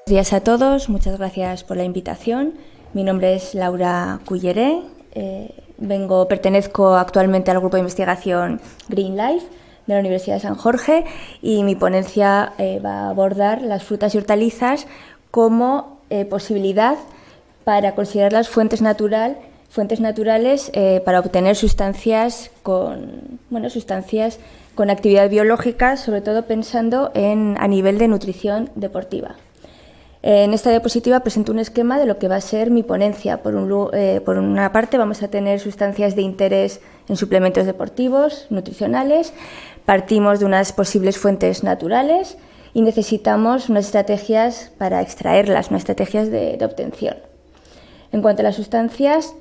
Buenos días a todos, muchas gracias por la invitación. Mi nombre es Laura Culleré, pertenezco actualmente al grupo de investigación Green Life de la Universidad de San Jorge y mi ponencia va a abordar las frutas y hortalizas como posibilidad para considerar las fuentes naturales para obtener sustancias con actividad biológica, sobre todo pensando a nivel de nutrición deportiva. En esta diapositiva presento un esquema de lo que va a ser mi ponencia. Por una parte vamos a tener sustancias de interés en suplementos deportivos, nutricionales, partimos de unas posibles fuentes naturales y necesitamos unas estrategias para extraerlas, unas estrategias de obtención. En cuanto a las sustancias,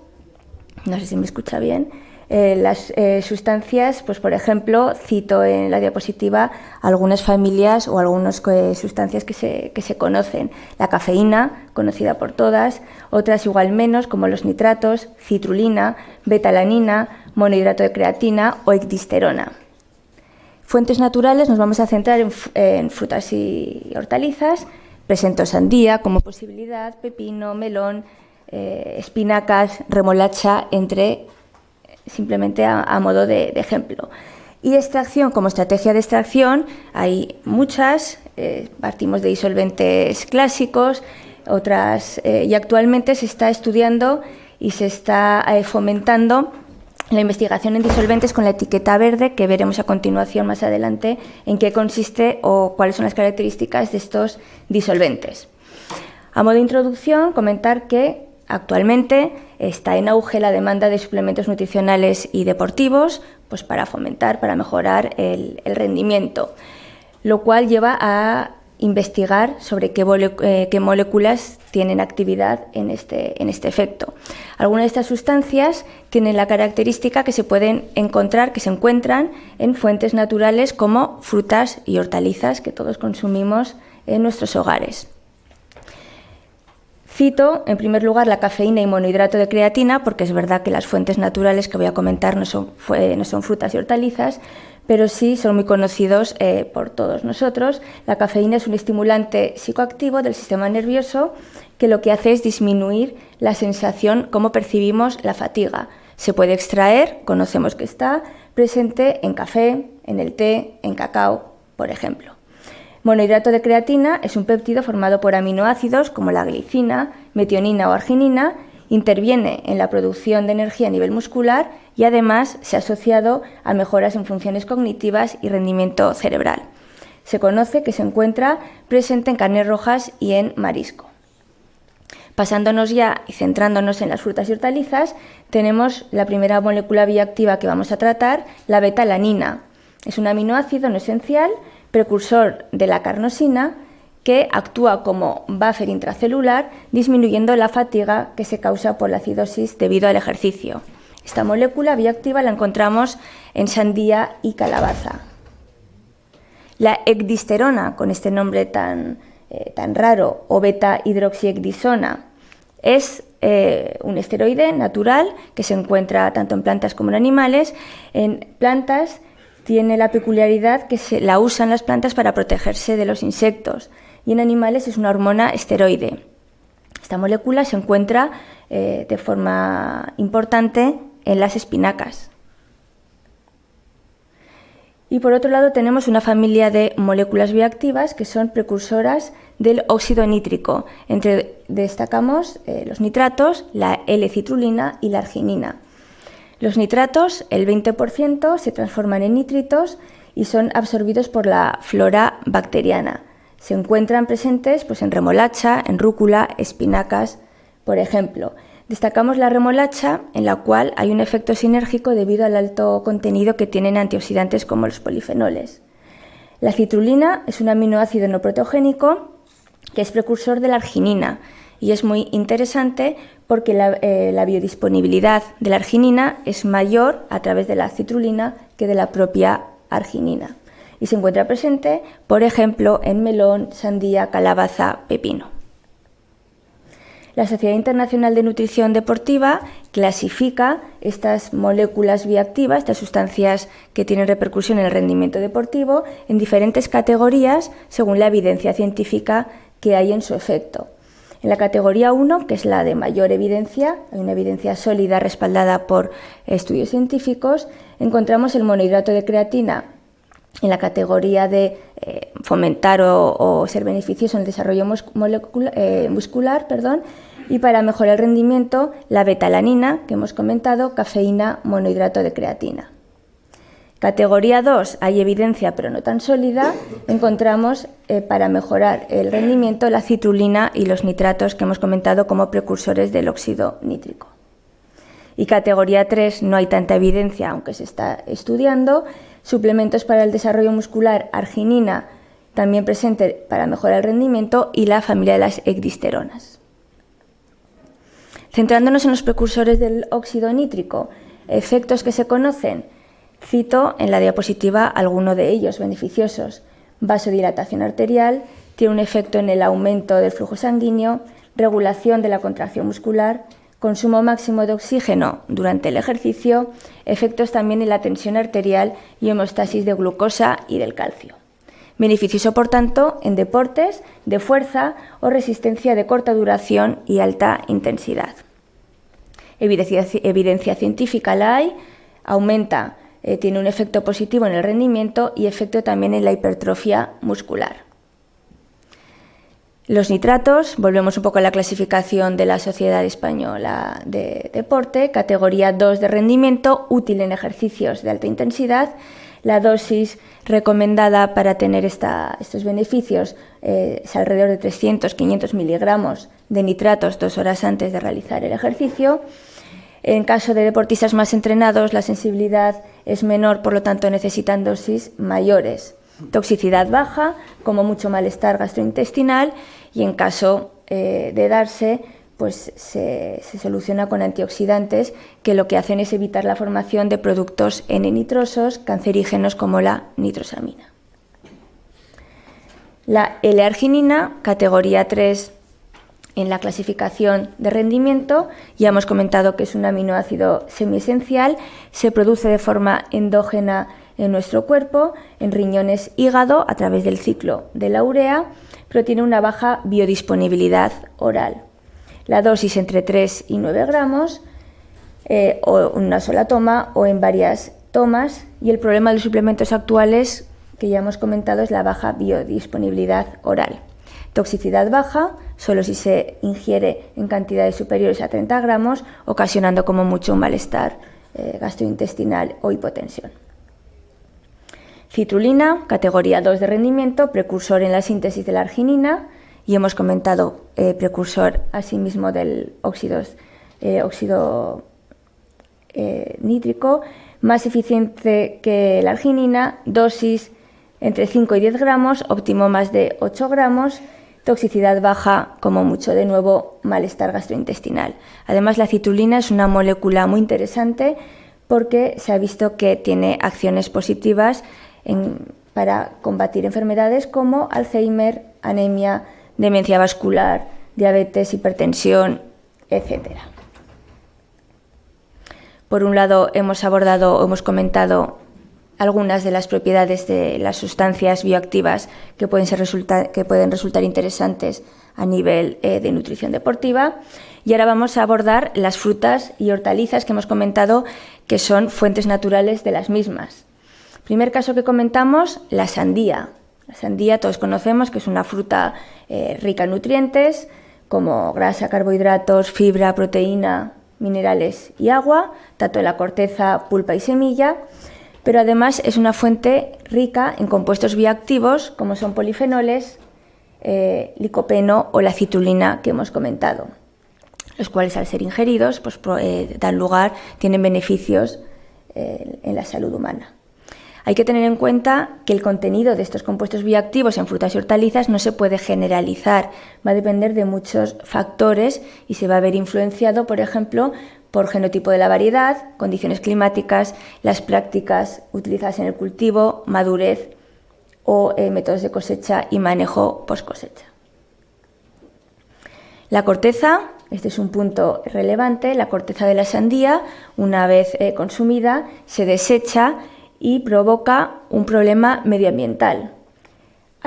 no sé si me escucha bien, las sustancias, pues por ejemplo, cito en la diapositiva algunas familias o algunas sustancias que se conocen. La cafeína, conocida por todas, otras igual menos, como los nitratos, citrulina, betalanina, monohidrato de creatina o ecdisterona. Fuentes naturales, nos vamos a centrar en frutas y hortalizas. Presento sandía como posibilidad, pepino, melón, espinacas, remolacha, simplemente a modo de ejemplo. Y extracción, como estrategia de extracción, hay muchas, partimos de disolventes clásicos, otras, y actualmente se está estudiando y se está fomentando la investigación en disolventes con la etiqueta verde, que veremos a continuación más adelante en qué consiste o cuáles son las características de estos disolventes. A modo de introducción, comentar que actualmente está en auge la demanda de suplementos nutricionales y deportivos, pues para fomentar, para mejorar el rendimiento, lo cual lleva a investigar sobre qué moléculas tienen actividad en este efecto. Algunas de estas sustancias tienen la característica que se encuentran en fuentes naturales como frutas y hortalizas que todos consumimos en nuestros hogares. Cito, en primer lugar, la cafeína y monohidrato de creatina, porque es verdad que las fuentes naturales que voy a comentar no son frutas y hortalizas, pero sí son muy conocidos por todos nosotros. La cafeína es un estimulante psicoactivo del sistema nervioso que lo que hace es disminuir la sensación, cómo percibimos la fatiga. Se puede extraer, conocemos que está presente en café, en el té, en cacao, por ejemplo. Monohidrato de creatina es un péptido formado por aminoácidos como la glicina, metionina o arginina, interviene en la producción de energía a nivel muscular y además se ha asociado a mejoras en funciones cognitivas y rendimiento cerebral. Se conoce que se encuentra presente en carnes rojas y en marisco. Pasándonos ya y centrándonos en las frutas y hortalizas, tenemos la primera molécula bioactiva que vamos a tratar, la betalanina. Es un aminoácido no esencial, precursor de la carnosina, que actúa como buffer intracelular, disminuyendo la fatiga que se causa por la acidosis debido al ejercicio. Esta molécula bioactiva la encontramos en sandía y calabaza. La ecdisterona, con este nombre tan raro, o beta-hidroxiecdisona, es un esteroide natural que se encuentra tanto en plantas como en animales. En plantas tiene la peculiaridad que la usan las plantas para protegerse de los insectos y en animales es una hormona esteroide. Esta molécula se encuentra de forma importante en las espinacas. Y por otro lado tenemos una familia de moléculas bioactivas que son precursoras del óxido nítrico. Destacamos los nitratos, la L-citrulina y la arginina. Los nitratos, el 20%, se transforman en nítritos y son absorbidos por la flora bacteriana. Se encuentran presentes en remolacha, en rúcula, espinacas, por ejemplo. Destacamos la remolacha, en la cual hay un efecto sinérgico debido al alto contenido que tienen antioxidantes como los polifenoles. La citrulina es un aminoácido no protogénico que es precursor de la arginina y es muy interesante porque la biodisponibilidad de la arginina es mayor a través de la citrulina que de la propia arginina y se encuentra presente, por ejemplo, en melón, sandía, calabaza, pepino. La Sociedad Internacional de Nutrición Deportiva clasifica estas moléculas bioactivas, estas sustancias que tienen repercusión en el rendimiento deportivo, en diferentes categorías según la evidencia científica que hay en su efecto. En la categoría 1, que es la de mayor evidencia, hay una evidencia sólida respaldada por estudios científicos, encontramos el monohidrato de creatina en la categoría de fomentar o ser beneficioso en el desarrollo muscular, y para mejorar el rendimiento, la betalanina, que hemos comentado, cafeína, monohidrato de creatina. Categoría 2, hay evidencia pero no tan sólida, encontramos para mejorar el rendimiento la citrulina y los nitratos que hemos comentado como precursores del óxido nítrico. Y categoría 3, no hay tanta evidencia, aunque se está estudiando, suplementos para el desarrollo muscular, arginina, también presente para mejorar el rendimiento, y la familia de las ecdisteronas. Centrándonos en los precursores del óxido nítrico, efectos que se conocen, cito en la diapositiva alguno de ellos beneficiosos. Vasodilatación arterial, tiene un efecto en el aumento del flujo sanguíneo, regulación de la contracción muscular, consumo máximo de oxígeno durante el ejercicio, efectos también en la tensión arterial y homeostasis de glucosa y del calcio. Beneficioso, por tanto, en deportes de fuerza o resistencia de corta duración y alta intensidad. Evidencia científica la hay, aumenta, tiene un efecto positivo en el rendimiento y efecto también en la hipertrofia muscular. Los nitratos, volvemos un poco a la clasificación de la Sociedad Española de Deporte, categoría 2 de rendimiento, útil en ejercicios de alta intensidad. La dosis recomendada para tener estos beneficios es alrededor de 300-500 miligramos de nitratos 2 horas antes de realizar el ejercicio. En caso de deportistas más entrenados, la sensibilidad es menor, por lo tanto necesitan dosis mayores. Toxicidad baja, como mucho malestar gastrointestinal, y en caso de darse, pues se soluciona con antioxidantes que lo que hacen es evitar la formación de productos N-nitrosos cancerígenos como la nitrosamina. La L-arginina, categoría 3 en la clasificación de rendimiento, ya hemos comentado que es un aminoácido semiesencial, se produce de forma endógena en nuestro cuerpo, en riñones, hígado, a través del ciclo de la urea, pero tiene una baja biodisponibilidad oral. La dosis entre 3 y 9 gramos, o en una sola toma o en varias tomas, y el problema de los suplementos actuales, que ya hemos comentado, es la baja biodisponibilidad oral. Toxicidad baja, solo si se ingiere en cantidades superiores a 30 gramos, ocasionando como mucho un malestar gastrointestinal o hipotensión. Citrulina, categoría 2 de rendimiento, precursor en la síntesis de la arginina, y hemos comentado precursor asimismo del óxido nítrico, más eficiente que la arginina, dosis entre 5 y 10 gramos, óptimo más de 8 gramos, toxicidad baja, como mucho, de nuevo, malestar gastrointestinal. Además, la citrulina es una molécula muy interesante porque se ha visto que tiene acciones positivas para combatir enfermedades como Alzheimer, anemia, demencia vascular, diabetes, hipertensión, etc. Por un lado, hemos comentado algunas de las propiedades de las sustancias bioactivas que pueden resultar interesantes a nivel de nutrición deportiva. Y ahora vamos a abordar las frutas y hortalizas que hemos comentado que son fuentes naturales de las mismas. Primer caso que comentamos, la sandía. La sandía todos conocemos que es una fruta rica en nutrientes como grasa, carbohidratos, fibra, proteína, minerales y agua, tanto en la corteza, pulpa y semilla, pero además es una fuente rica en compuestos bioactivos como son polifenoles, licopeno o la citrulina que hemos comentado, los cuales al ser ingeridos pues, tienen beneficios en la salud humana. Hay que tener en cuenta que el contenido de estos compuestos bioactivos en frutas y hortalizas no se puede generalizar, va a depender de muchos factores y se va a ver influenciado, por ejemplo, por genotipo de la variedad, condiciones climáticas, las prácticas utilizadas en el cultivo, madurez o métodos de cosecha y manejo post cosecha. La corteza, este es un punto relevante, la corteza de la sandía, una vez consumida, se desecha y provoca un problema medioambiental.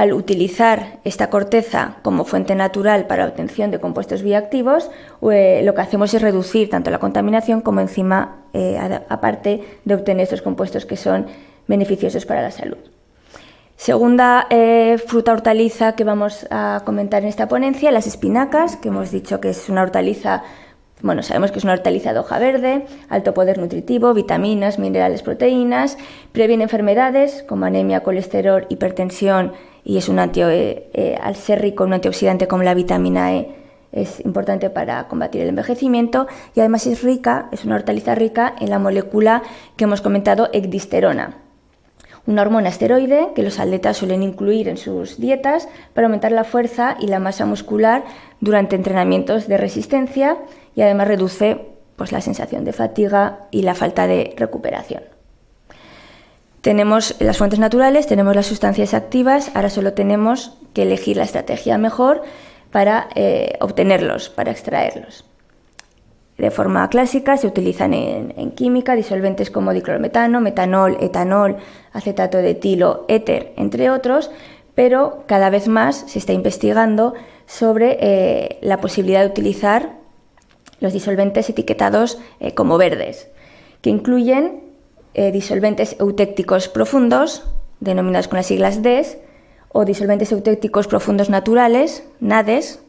al utilizar esta corteza como fuente natural para la obtención de compuestos bioactivos, lo que hacemos es reducir tanto la contaminación como encima, aparte de obtener estos compuestos que son beneficiosos para la salud. Segunda fruta hortaliza que vamos a comentar en esta ponencia, las espinacas, que hemos dicho que es una hortaliza. Bueno, sabemos que es una hortaliza de hoja verde, alto poder nutritivo, vitaminas, minerales, proteínas, previene enfermedades como anemia, colesterol, hipertensión y es al ser rico en un antioxidante como la vitamina E, es importante para combatir el envejecimiento y además es una hortaliza rica en la molécula que hemos comentado, ecdisterona, una hormona esteroide que los atletas suelen incluir en sus dietas para aumentar la fuerza y la masa muscular durante entrenamientos de resistencia y además reduce la sensación de fatiga y la falta de recuperación. Tenemos las fuentes naturales, tenemos las sustancias activas, ahora solo tenemos que elegir la estrategia mejor para obtenerlos, para extraerlos. De forma clásica se utilizan en química disolventes como diclorometano, metanol, etanol, acetato de etilo, éter, entre otros, pero cada vez más se está investigando sobre la posibilidad de utilizar los disolventes etiquetados como verdes, que incluyen disolventes eutécticos profundos, denominados con las siglas DES, o disolventes eutécticos profundos naturales, NADES,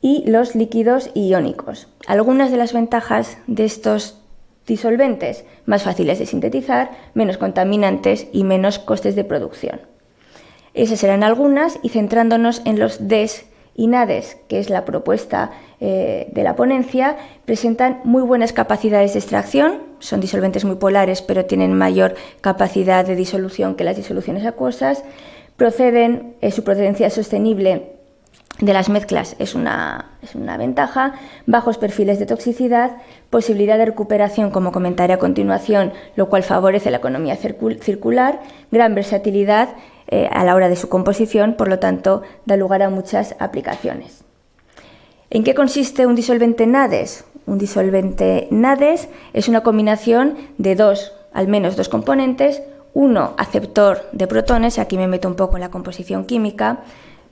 y los líquidos iónicos. Algunas de las ventajas de estos disolventes: más fáciles de sintetizar, menos contaminantes y menos costes de producción. Esas serán algunas, y centrándonos en los DES y NADES, que es la propuesta de la ponencia, presentan muy buenas capacidades de extracción, son disolventes muy polares pero tienen mayor capacidad de disolución que las disoluciones acuosas, su procedencia sostenible de las mezclas es una ventaja, bajos perfiles de toxicidad, posibilidad de recuperación, como comentaré a continuación, lo cual favorece la economía circular, gran versatilidad a la hora de su composición, por lo tanto, da lugar a muchas aplicaciones. ¿En qué consiste un disolvente NADES? Un disolvente NADES es una combinación de al menos dos componentes, uno aceptor de protones, aquí me meto un poco en la composición química,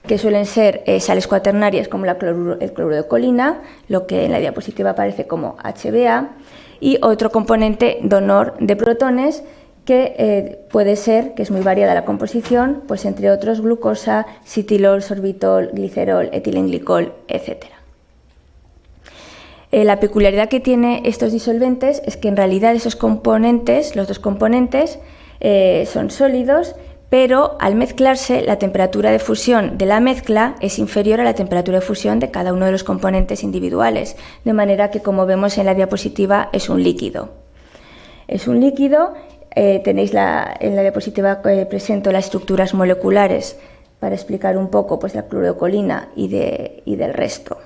que suelen ser sales cuaternarias como el cloruro de colina, lo que en la diapositiva aparece como HBA, y otro componente donor de protones que puede ser, que es muy variada la composición, pues entre otros glucosa, citilol, sorbitol, glicerol, etilenglicol, etc. La peculiaridad que tiene estos disolventes es que en realidad esos componentes, los dos componentes, son sólidos, pero al mezclarse la temperatura de fusión de la mezcla es inferior a la temperatura de fusión de cada uno de los componentes individuales, de manera que, como vemos en la diapositiva, es un líquido. Es un líquido, tenéis en la diapositiva presento las estructuras moleculares para explicar un poco la clorocolina y del resto.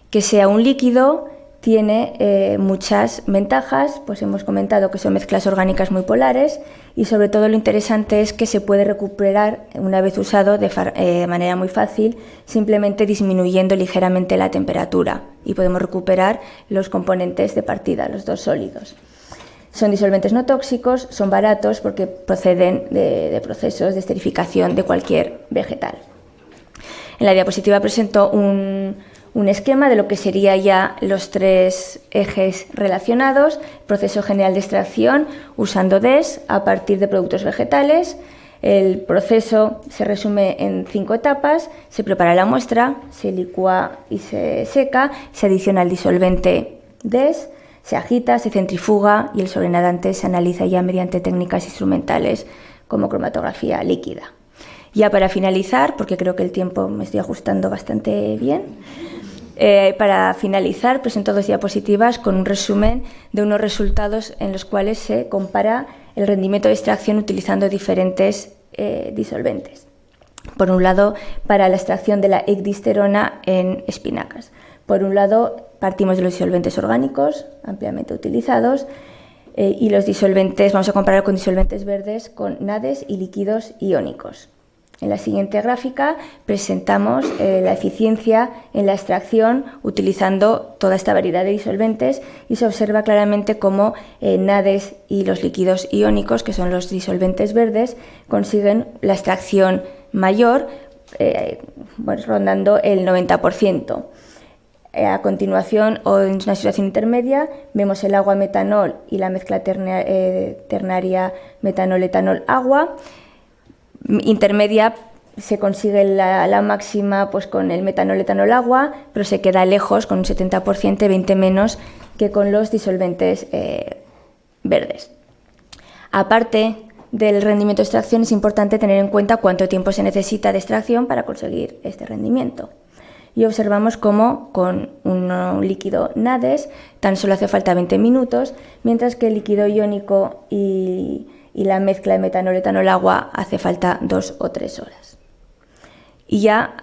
Que sea un líquido tiene muchas ventajas, pues hemos comentado que son mezclas orgánicas muy polares y sobre todo lo interesante es que se puede recuperar una vez usado de manera muy fácil, simplemente disminuyendo ligeramente la temperatura y podemos recuperar los componentes de partida, los dos sólidos. Son disolventes no tóxicos, son baratos porque proceden de procesos de esterificación de cualquier vegetal. En la diapositiva presento un esquema de lo que sería ya los tres ejes relacionados: proceso general de extracción usando DES a partir de productos vegetales. El proceso se resume en 5 etapas: se prepara la muestra, se licúa y se seca, se adiciona el disolvente DES, se agita, se centrifuga y el sobrenadante se analiza ya mediante técnicas instrumentales como cromatografía líquida. Ya para finalizar, porque creo que el tiempo me estoy ajustando bastante bien, para finalizar presento 2 diapositivas con un resumen de unos resultados en los cuales se compara el rendimiento de extracción utilizando diferentes disolventes. Por un lado, para la extracción de la ecdisterona en espinacas. Por un lado, partimos de los disolventes orgánicos, ampliamente utilizados, y los disolventes, vamos a comparar con disolventes verdes con NADES y líquidos iónicos. En la siguiente gráfica presentamos la eficiencia en la extracción utilizando toda esta variedad de disolventes y se observa claramente cómo NADES y los líquidos iónicos, que son los disolventes verdes, consiguen la extracción mayor, rondando el 90%. A continuación, o en una situación intermedia, vemos el agua metanol y la mezcla ternaria metanol-etanol-agua. Intermedia se consigue la máxima pues, con el metanol-etanol-agua, pero se queda lejos, con un 70%, 20 menos que con los disolventes verdes. Aparte del rendimiento de extracción, es importante tener en cuenta cuánto tiempo se necesita de extracción para conseguir este rendimiento. Y observamos cómo con un líquido NADES tan solo hace falta 20 minutos, mientras que el líquido iónico y la mezcla de metanol-etanol-agua hace falta 2 o 3 horas. Y ya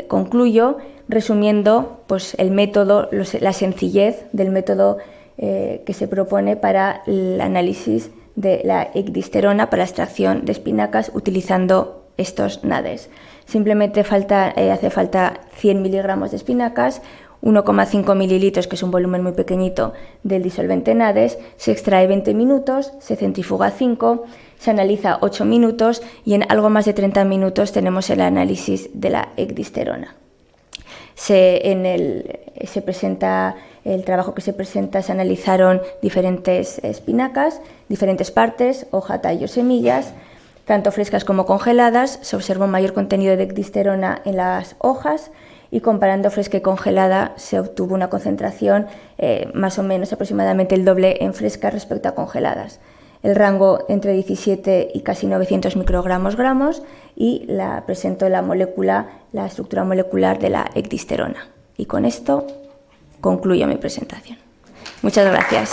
concluyo resumiendo pues, el método, la sencillez del método que se propone para el análisis de la ecdisterona para la extracción de espinacas utilizando estos NADES. Simplemente hace falta 100 miligramos de espinacas, 1,5 mililitros, que es un volumen muy pequeñito, del disolvente NADES, se extrae 20 minutos, se centrifuga 5, se analiza 8 minutos y en algo más de 30 minutos tenemos el análisis de la ecdisterona. El trabajo que se presenta se analizaron diferentes espinacas, diferentes partes, hoja, tallo, semillas, tanto frescas como congeladas. Se observó un mayor contenido de ecdisterona en las hojas y comparando fresca y congelada se obtuvo una concentración más o menos aproximadamente el doble en frescas respecto a congeladas. El rango entre 17 y casi 900 microgramos-gramos y presento la estructura molecular de la ecdisterona. Y con esto concluyo mi presentación. Muchas gracias.